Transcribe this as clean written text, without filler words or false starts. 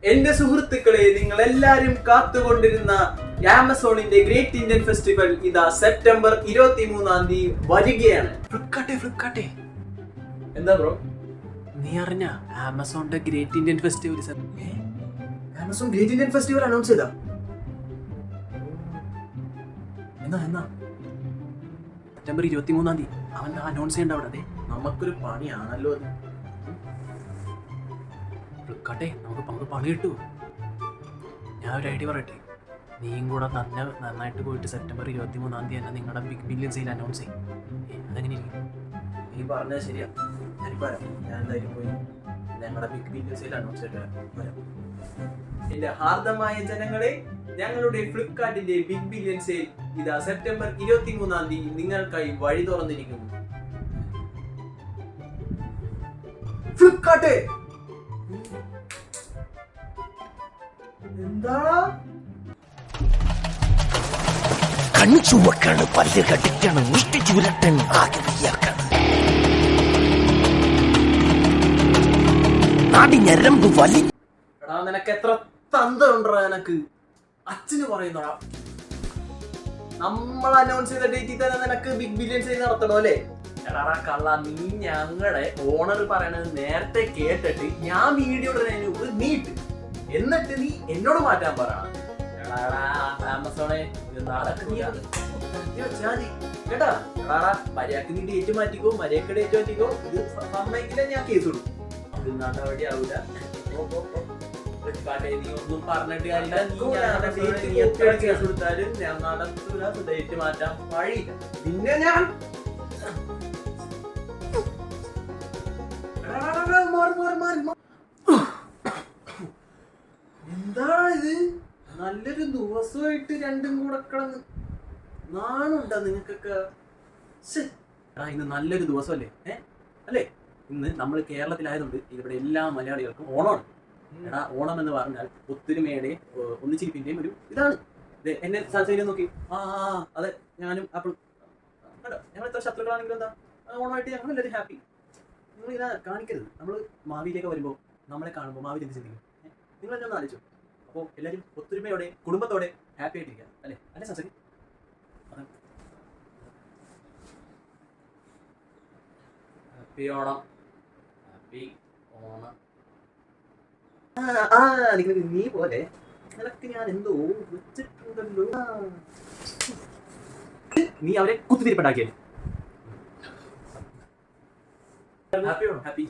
എന്റെ സുഹൃത്തുക്കളെ, നിങ്ങൾ എല്ലാരും കാത്തുകൊണ്ടിരുന്ന ആമസോണിന്റെ ഗ്രേറ്റ് ഇന്ത്യൻ ഫെസ്റ്റിവൽ ഇതാ സെപ്റ്റംബർ 23 വരികയാണ്. ഫ്ലിപ്കാർട്ടെ എന്താ ബ്രോ, നീ അറിഞ്ഞ ആമസോണിന്റെ Great Indian Festival Amazon Great Indian Festival announce ചെയ്താ? എന്നാ സെപ്റ്റംബർ 23 അവൻ അനൗൺസ് ചെയ്യണ്ട അവിടെ. അതെ, നമുക്കൊരു പണിയാണല്ലോ അത്. ഫ്ലിപ്കാർട്ടെ, നമുക്ക് പണി കിട്ടൂ. ഞാൻ ഒരു ഐഡിയ പറയട്ടെ, നീയും കൂടെ നന്നായിട്ട് പോയിട്ട് സെപ്റ്റംബർ 23 തന്നെ നിങ്ങളുടെ ബിഗ് ബില്യൺ സെയിൽ അനൗൺസ് ചെയ്യും. അതെങ്ങനെ ഇരിക്കും? നീ പറഞ്ഞത് ശരിയാ, ഞാനിപ്പോ വരാം. ഞാൻ എന്തായാലും പോയി ഞങ്ങളുടെ ബിഗ് ബില്യൺ സെയിൽ അനൗൺസ് ചെയ്തിട്ട് വരാം. എന്റെ ഹാർദമായ ജനങ്ങളെ, ഞങ്ങളുടെ ഫ്ലിപ്കാർട്ടിന്റെ ബിഗ് ബില്യൺ സെയിൽ ഇതാ സെപ്റ്റംബർ 23 നിങ്ങൾക്കായി വഴി തുറന്നിരിക്കുന്നു. ഫ്ലിപ്കാർട്ട് എന്താടാ? കണ്ണു ചുവക്കാണ്, പല്ല് കടിക്കാണ്, മുഷ്ടി ചുരട്ടാണ്, ആഗ്രഹിയാക്കാണ്, നാടി ഞരമ്പ് വലി. എടാ, നിനക്ക് എത്ര തന്തയുണ്ടോ? നിനക്ക് അച്ഛന് പറയുന്നടാ, നമ്മൾ അനൗൺസ് ചെയ്ത ഡേറ്റിൽ തന്നെ നിനക്ക് ബിഗ് ബില്യൺ സെയിൽ നടത്തണോ അല്ലേ? എടാ കള്ള, നീ ഞങ്ങളുടെ ഓണർ പറയണത് നേരത്തെ കേട്ടിട്ട് ഞാൻ വീഡിയോ നീട്ട്, എന്നിട്ട് നീ എന്നോട് മാറ്റാൻ പറ. ആമസോണെ കേട്ടാ, മര്യാദക്ക് നീ ഡേറ്റ് മാറ്റിക്കോ, മര്യാദക്ക് ഡേറ്റ് മാറ്റിക്കോ. ഇത് സമ്മതിക്കില്ല, ഞാൻ കേസ് കൊടുക്കും. അത് നടപടി ആവൂല. നീ ഒന്നും പറഞ്ഞിട്ട് കാര്യമില്ല. നീ ഞങ്ങളുടെ കേസ് കൊടുത്താലും ഞാൻ നടത്തൂല, ഡേറ്റ് മാറ്റാൻ വഴിയില്ല. പിന്നെ ഞാൻ എന്താ ഇത്? നല്ലൊരു ദിവസമായിട്ട് രണ്ടും കൂടെ കിടന്ന് നാണുണ്ടോ നിങ്ങൾക്കൊക്കെ? ഇന്ന് നല്ലൊരു ദിവസമല്ലേ? അല്ലേ? ഇന്ന് നമ്മൾ കേരളത്തിലായതുകൊണ്ട് ഇവിടെ എല്ലാ മലയാളികൾക്കും ഓണമാണ്. എടാ, ഓണം എന്ന് പറഞ്ഞാൽ ഒത്തൊരുമയുടെ ഒന്നിച്ചിരിപ്പിന്റെയും ഒരു ഇതാണ്. എന്നെ സംശയം നോക്കി. അതെ, ഞാനും അപ്പോൾ ഞങ്ങൾ എത്ര ശത്രുക്കളാണെങ്കിലും എന്താ, ഓണമായിട്ട് ഞങ്ങൾ എല്ലാവരും ഹാപ്പി. നിങ്ങൾ ഇതാ കാണിക്കരുത്. നമ്മൾ മാവിയിലേക്ക് വരുമ്പോൾ നമ്മളെ കാണുമ്പോൾ മാവിൽ എന്ത് ചിന്തിക്കും? നിങ്ങൾ എന്നെ ഒന്ന് ആലോചിച്ചു. അപ്പോൾ എല്ലാവരും ഒത്തൊരുമയോടെ കുടുംബത്തോടെ ഹാപ്പി ആയിട്ടിരിക്കുക, അല്ലേ സംശയം? Happy Onam, happy Onam. നീ പോലെ നിനക്ക് ഞാൻ എന്തോ വെച്ചിട്ടുണ്ടല്ലോ. നീ അവരെ കുത്തിരിപ്പുണ്ടാക്കിയല്ലേ? Happy Onam, happy.